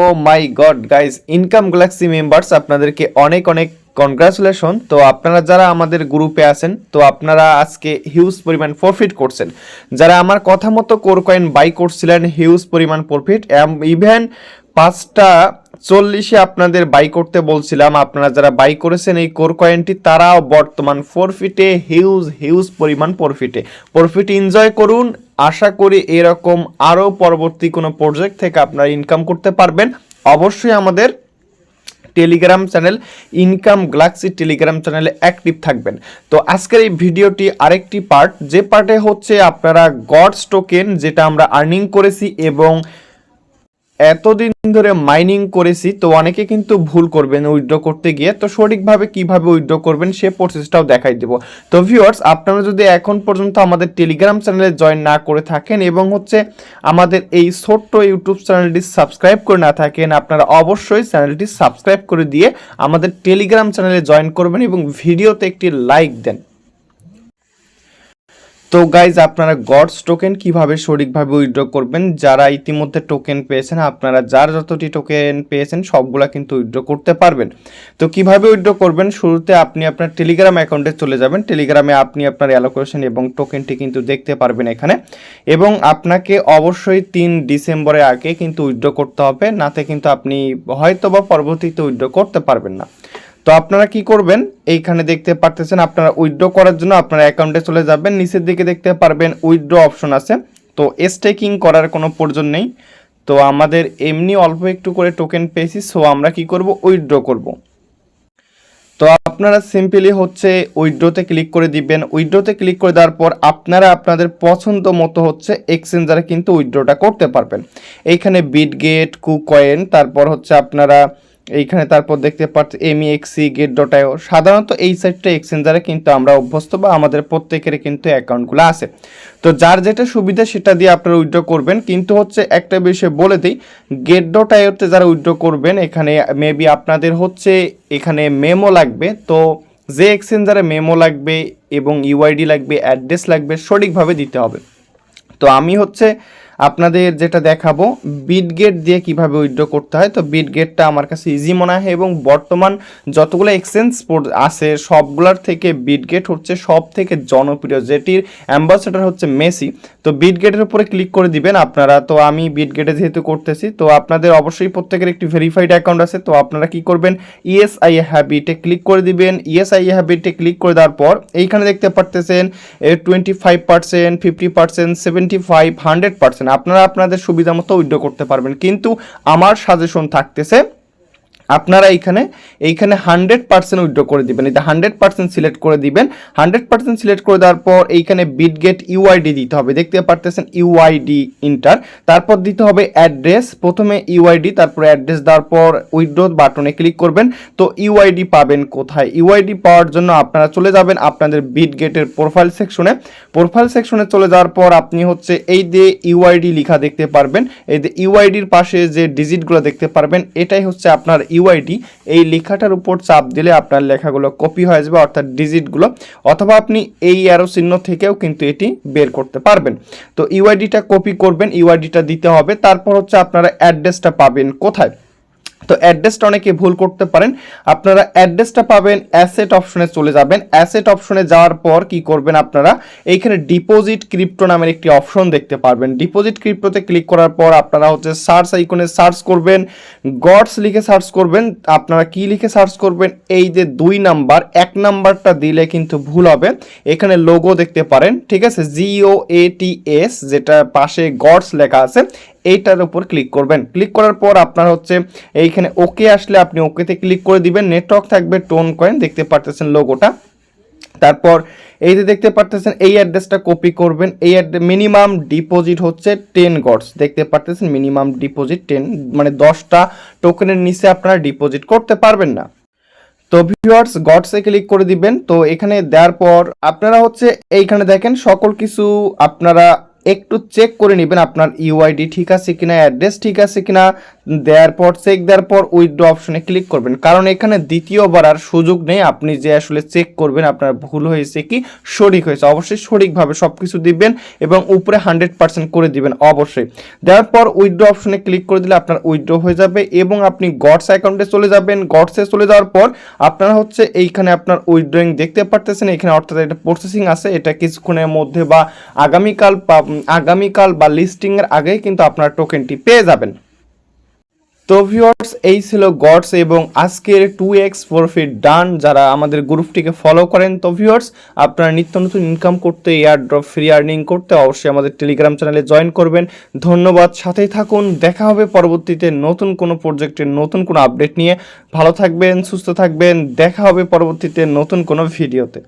O my god guys, income galaxy members আপনাদেরকে অনেক অনেক কনগ্রাচুলেশন। তো আপনারা যারা আমাদের গ্রুপে আছেন, তো আপনারা আজকে হিউজ পরিমাণ প্রফিট করছেন। যারা আমার কথা মতো কোর কয়েন বাই করছিলেন, হিউজ পরিমাণ প্রফিট। ইভেন 5:40 আপনাদের বাই করতে বলছিলাম, আপনারা যারা বাই করেছেন এই কোর কয়েনটি, তারাও বর্তমান প্রফিটে, হিউজ পরিমাণ প্রফিট এনজয় করুন। আশা করি এরকম আরও পরবর্তী কোনো প্রজেক্ট থেকে আপনারা ইনকাম করতে পারবেন। অবশ্যই আমাদের Telegram channel income Galaxy Telegram চ্যানেলে অ্যাক্টিভ থাকবেন। তো আজকের এই ভিডিওটি আরেকটি পার্ট, যে পার্টে হচ্ছে আপনারা গডস টোকেন যেটা আমরা আর্নিং করেছি এবং এতদিন ধরে মাইনিং করেছি, তো অনেকে কিন্তু ভুল করবেন উইথড্র করতে গিয়ে। তো সঠিকভাবে কিভাবে উইথড্র করবেন সে প্রসেসটাও দেখাই দেব। তো ভিউয়ার্স, আপনারা যদি এখন পর্যন্ত আমাদের টেলিগ্রাম চ্যানেলে জয়েন না করে থাকেন এবং হচ্ছে আমাদের এই ছোট্ট ইউটিউব চ্যানেলটি সাবস্ক্রাইব করে না থাকেন, আপনারা অবশ্যই চ্যানেলটি সাবস্ক্রাইব করে দিয়ে আমাদের টেলিগ্রাম চ্যানেলে জয়েন করবেন এবং ভিডিওতে একটি লাইক দেন। তো গাইজ, আপনারা গডস টোকেন কিভাবে সঠিকভাবে উইথড্র করবেন, যারা ইতিমধ্যে টোকেন পেয়েছেন, আপনারা যার যতটি টোকেন পেয়েছেন সবগুলা কিন্তু উইথড্র করতে পারবেন। তো কিভাবে উইথড্র করবেন, শুরুতে আপনি আপনার টেলিগ্রাম অ্যাকাউন্টে চলে যাবেন। টেলিগ্রামে আপনি আপনার অ্যালোকেশন এবং টোকেনটি কিন্তু দেখতে পারবেন এখানে, এবং আপনাকে অবশ্যই 3 ডিসেম্বরের আগে কিন্তু উইথড্র করতে হবে, নাতে কিন্তু আপনি হয়তো বা পরবর্তীতে উইথড্র করতে পারবেন না। তো আপনারা কি করবেন, এইখানে দেখতে পারতেছেন আপনারা উইথড্র করার জন্য আপনার অ্যাকাউন্টে চলে যাবেন। নিচের দিকে দেখতে পারবেন উইথড্র অপশন আছে। তো স্টেকিং করার কোনো প্রয়োজন নেই। তো আমাদের এমনি অল্প একটু করে টোকেন পেয়েছি, সো আমরা কি করব, উইথড্র করব। তো আপনারা সিম্পলি হচ্ছে উইথড্রোতে ক্লিক করে দিবেন। উইথড্রোতে ক্লিক করে দেওয়ার পর আপনারা আপনাদের পছন্দ মতো হচ্ছে এক্সচেঞ্জারে কিন্তু উইথড্রোটা করতে পারবেন। এইখানে বিটগেট, কুকয়েন, তারপর হচ্ছে আপনারা এইখানে তারপর দেখতে পাচ্ছেন MEXC, Get.io। সাধারণত এই সাইটটা এক্সচেঞ্জারে কিন্তু আমরা অভ্যস্ত, বা আমাদের প্রত্যেকের কিন্তু অ্যাকাউন্টগুলো আছে। তো যার যেটা সুবিধা সেটা দিয়ে আপনারা উইথড্র করবেন। কিন্তু হচ্ছে একটা বিষয় বলে দিই, Get.io-তে যারা উইথড্র করবেন, এখানে মেবি আপনাদের হচ্ছে এখানে মেমো লাগবে। তো যে এক্সচেঞ্জারে মেমো লাগবে এবং ইউআইডি লাগবে, অ্যাড্রেস লাগবে, সঠিকভাবে দিতে হবে। তো আমি হচ্ছে আপনাদের যেটা দেখাবো বিটগেট দিয়ে কিভাবে উইথড্র করতে হয়। তো বিটগেটটা আমার কাছে ইজি মনে হয়, এবং বর্তমান যতগুলো এক্সচেঞ্জ আছে সবগুলোর থেকে বিটগেট হচ্ছে সব থেকে জনপ্রিয়, যেটির অ্যাম্বাসেডর হচ্ছে মেসি। তো বিটগেটের উপরে ক্লিক করে দিবেন আপনারা। তো আমি বিটগেটে যেহেতু করতেছি, তো আপনাদের অবশ্যই প্রত্যেকের একটি ভেরিফাইড অ্যাকাউন্ট আছে। তো আপনারা কি করবেন, ইয়েস আই হ্যাবিটে ক্লিক করে দিবেন। ইয়েস আই হ্যাবিটে ক্লিক করে দেওয়ার পর এইখানে দেখতে পারতেছেন 25%, 50%, 75, 100% আপনারা আপনাদের সুবিধা মতো উইথড্র করতে পারবেন। কিন্তু আমার সাজেশন থাকতেছে আপনারা এইখানে 100% উইথড্র করে দিবেন। এটা 100% সিলেক্ট করে দিবেন। 100% সিলেক্ট করে দেওয়ার পর এইখানে বিটগেট ইউআইডি দিতে হবে, দেখতে পারতেছেন ইউআইডি ইন্টার, তারপর দিতে হবে অ্যাড্রেস। প্রথমে ইউআইডি, তারপর অ্যাড্রেস দেওয়ার পর উইথড্র বাটনে ক্লিক করবেন। তো ইউআইডি পাবেন কোথায়, ইউআইডি পাওয়ার জন্য আপনারা চলে যাবেন আপনাদের বিটগেটের প্রোফাইল সেকশনে চলে যাওয়ার পর আপনি হচ্ছে এই যে ইউআইডি লেখা দেখতে পারবেন, এই যে ইউআইডির পাশে যে ডিজিটগুলো দেখতে পারবেন, এটাই হচ্ছে আপনার ইউআইডি। এই লেখাটার উপর চাপ দিলে আপনার লেখাগুলো কপি হয়ে যাবে, অর্থাৎ ডিজিটগুলো, অথবা আপনি এই অ্যারো চিহ্ন থেকেও কিন্তু এটি বের করতে পারবেন। তো ইউআইডিটা কপি করবেন, ইউআইডিটা দিতে হবে। তারপর হচ্ছে আপনারা অ্যাড্রেসটা পাবেন কোথায়। তো অ্যাড্রেসটা অনেকে ভুল করতে পারেন। আপনারা অ্যাড্রেসটা পাবেন অ্যাসেট অপশনে চলে যাবেন। অ্যাসেট অপশনে যাওয়ার পর কি করবেন, আপনারা এইখানে ডিপোজিট ক্রিপ্টো নামের একটি অপশন দেখতে পারবেন। ডিপোজিট ক্রিপ্টোতে ক্লিক করার পর আপনারা হচ্ছে সার্চ আইকনে সার্চ করবেন, গডস লিখে সার্চ করবেন। আপনারা কি লিখে সার্চ করবেন, এই যে 2 নাম্বার, 1 নাম্বারটা দিলে কিন্তু ভুল হবে। এখানে লোগো দেখতে পারেন, ঠিক আছে, GOATS, যেটা পাশে গডস লেখা আছে, এইটার উপর ক্লিক করবেন। ক্লিক করার পর আপনার হচ্ছে এইখানে ওকে আসলে আপনি ওকেতে ক্লিক করে দিবেন। নেটওয়ার্ক থাকবে টোন কয়েন, দেখতে পারতেছেন লোগোটা। তারপর এই যে দেখতে পারতেছেন এই অ্যাড্রেসটা কপি করবেন। এই মিনিমাম ডিপোজিট হচ্ছে 10 গডস, দেখতে পারতেছেন মিনিমাম ডিপোজিট 10, মানে 10টা টোকেনের নিচে আপনারা ডিপোজিট করতে পারবেন না। তো ভিউয়ার্স, গডসে ক্লিক করে দিবেন। তো এখানে দেওয়ার পর আপনারা হচ্ছে এইখানে দেখেন সকল কিছু আপনারা একটু চেক করে নেবেন আপনার ইউআইডি ঠিক আছে কিনা, অ্যাড্রেস ঠিক আছে কিনা। দেওয়ার পর উইথড্র অপশনে ক্লিক করবেন, কারণ এখানে দ্বিতীয়বার আর সুযোগ নেই আপনি যে আসলে চেক করবেন আপনার ভুল হয়েছে কি সঠিক হয়েছে। অবশ্যই সঠিকভাবে সব কিছু দিবেন এবং উপরে 100% করে দিবেন অবশ্যই। দেওয়ার পর উইথড্র অপশনে ক্লিক করে দিলে আপনার উইথড্র হয়ে যাবে এবং আপনি গডস অ্যাকাউন্টে চলে যাবেন। গডসে চলে যাওয়ার পর আপনারা হচ্ছে এইখানে আপনার উইথড্রয়িং দেখতে পারতেছেন, এখানে অর্থাৎ এটা প্রসেসিং আছে, এটা কিছুক্ষণের মধ্যে বা আগামীকাল বা লিস্টিংয়ের আগেই কিন্তু আপনার টোকেনটি পেয়ে যাবেন। তো ভিউয়ার্স, এই ছিল গডস এবং আজকের 2x প্রফিট ডান যারা আমাদের গ্রুপটিকে ফলো করেন। তো ভিউয়ার্স, আপনারা নিত্য নতুন ইনকাম করতে, এয়ারড্রপ ফ্রি আর্নিং করতে অবশ্যই আমাদের টেলিগ্রাম চ্যানেলে জয়েন করবেন। ধন্যবাদ, সাথেই থাকুন। দেখা হবে পরবর্তীতে নতুন কোনো প্রজেক্টের নতুন কোনো আপডেট নিয়ে। ভালো থাকবেন, সুস্থ থাকবেন, দেখা হবে পরবর্তীতে নতুন কোনো ভিডিওতে।